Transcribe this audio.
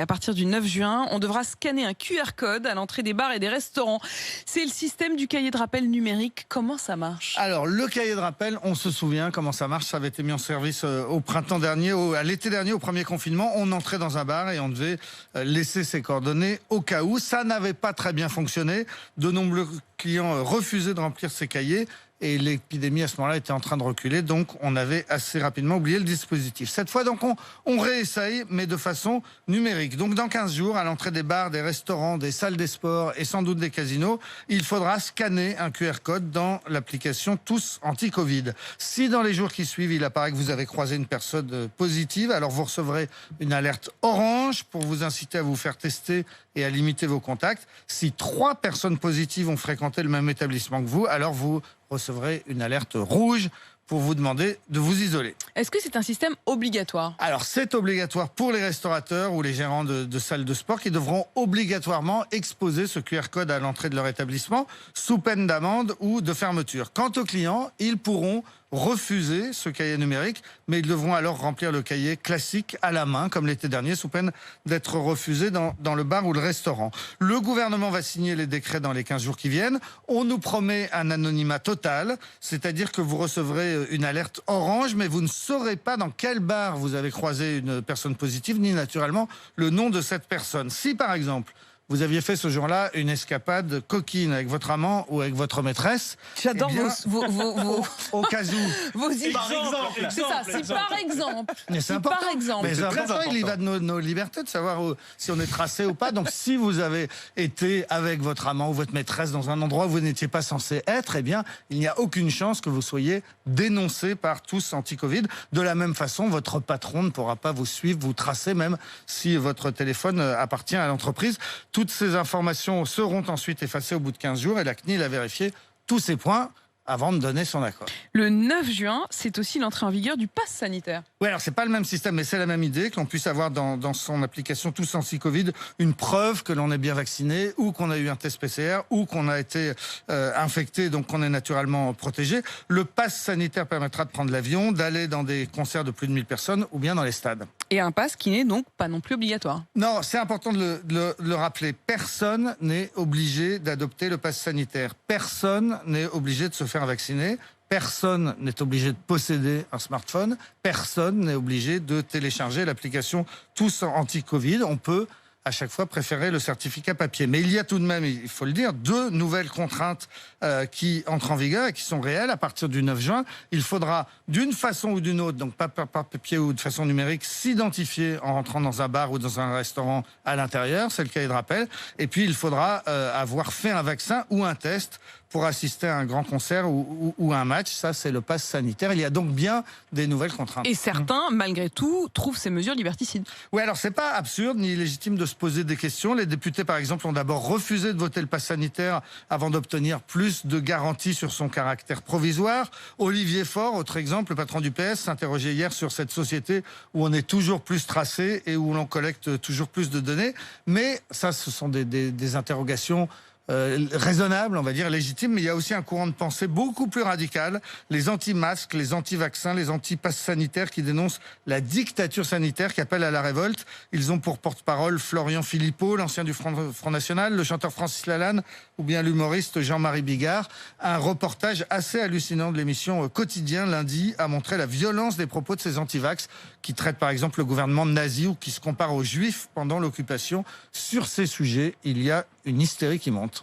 À partir du 9 juin, on devra scanner un QR code à l'entrée des bars et des restaurants. C'est le système du cahier de rappel numérique. Comment ça marche? Alors, le cahier de rappel, on se souvient comment ça marche. Ça avait été mis en service au printemps dernier, à l'été dernier, au premier confinement. On entrait dans un bar et on devait laisser ses coordonnées au cas où. Ça n'avait pas très bien fonctionné. De nombreux clients refusaient de remplir ces cahiers. Et l'épidémie, à ce moment-là, était en train de reculer. Donc, on avait assez rapidement oublié le dispositif. Cette fois, donc, on réessaye, mais de façon numérique. Donc, dans 15 jours, à l'entrée des bars, des restaurants, des salles des sports et sans doute des casinos, il faudra scanner un QR code dans l'application Tous Anti-Covid. Si dans les jours qui suivent, il apparaît que vous avez croisé une personne positive, alors vous recevrez une alerte orange pour vous inciter à vous faire tester et à limiter vos contacts. Si 3 personnes positives ont fréquenté le même établissement que vous, alors vous recevrez une alerte rouge pour vous demander de vous isoler. Est-ce que c'est un système obligatoire? Alors, c'est obligatoire pour les restaurateurs ou les gérants de salles de sport qui devront obligatoirement exposer ce QR code à l'entrée de leur établissement sous peine d'amende ou de fermeture. Quant aux clients, ils pourront refuser ce cahier numérique, mais ils devront alors remplir le cahier classique à la main, comme l'été dernier, sous peine d'être refusés dans le bar ou le restaurant. Le gouvernement va signer les décrets dans les 15 jours qui viennent. On nous promet un anonymat total, c'est-à-dire que vous recevrez une alerte orange, mais vous ne saurez pas dans quel bar vous avez croisé une personne positive, ni naturellement le nom de cette personne. Si par exemple, vous aviez fait ce jour-là une escapade coquine avec votre amant ou avec votre maîtresse. J'adore au cas où. Vos Par exemple. C'est ça, si par exemple. Mais c'est important. Par exemple. Mais c'est important. Il y va de nos libertés de savoir si on est tracé ou pas. Donc si vous avez été avec votre amant ou votre maîtresse dans un endroit où vous n'étiez pas censé être, eh bien, il n'y a aucune chance que vous soyez dénoncé par Tous Anti-Covid. De la même façon, votre patron ne pourra pas vous suivre, vous tracer, même si votre téléphone appartient à l'entreprise. Toutes ces informations seront ensuite effacées au bout de 15 jours et la CNIL a vérifié tous ces points avant de donner son accord. Le 9 juin, c'est aussi l'entrée en vigueur du pass sanitaire. Oui, alors c'est pas le même système, mais c'est la même idée, qu'on puisse avoir dans son application Tous Anti-Covid une preuve que l'on est bien vacciné, ou qu'on a eu un test PCR, ou qu'on a été infecté, donc qu'on est naturellement protégé. Le pass sanitaire permettra de prendre l'avion, d'aller dans des concerts de plus de 1000 personnes, ou bien dans les stades. Et un pass qui n'est donc pas non plus obligatoire. Non, c'est important de le rappeler. Personne n'est obligé d'adopter le pass sanitaire. Personne n'est obligé de se faire vacciner. Personne n'est obligé de posséder un smartphone. Personne n'est obligé de télécharger l'application Tous Anti-Covid. On peut à chaque fois préférer le certificat papier. Mais il y a tout de même, il faut le dire, 2 nouvelles contraintes qui entrent en vigueur et qui sont réelles à partir du 9 juin. Il faudra d'une façon ou d'une autre, donc pas par papier ou de façon numérique, s'identifier en rentrant dans un bar ou dans un restaurant à l'intérieur, c'est le cahier de rappel. Et puis il faudra avoir fait un vaccin ou un test pour assister à un grand concert ou à un match. Ça, c'est le pass sanitaire. Il y a donc bien des nouvelles contraintes. Et certains, malgré tout, trouvent ces mesures liberticides. Oui, alors c'est pas absurde ni illégitime de se poser des questions. Les députés, par exemple, ont d'abord refusé de voter le pass sanitaire avant d'obtenir plus de garanties sur son caractère provisoire. Olivier Faure, autre exemple, le patron du PS, s'interrogeait hier sur cette société où on est toujours plus tracé et où l'on collecte toujours plus de données. Mais ça, ce sont des interrogations raisonnable, on va dire, légitime, mais il y a aussi un courant de pensée beaucoup plus radical, les anti-masques, les anti-vaccins, les anti-passes sanitaires qui dénoncent la dictature sanitaire, qui appellent à la révolte. Ils ont pour porte-parole Florian Philippot, l'ancien du Front National, le chanteur Francis Lalanne ou bien l'humoriste Jean-Marie Bigard. Un reportage assez hallucinant de l'émission Quotidien lundi a montré la violence des propos de ces anti-vax qui traitent par exemple le gouvernement de nazi ou qui se comparent aux juifs pendant l'occupation. Sur ces sujets, il y a une hystérie qui monte.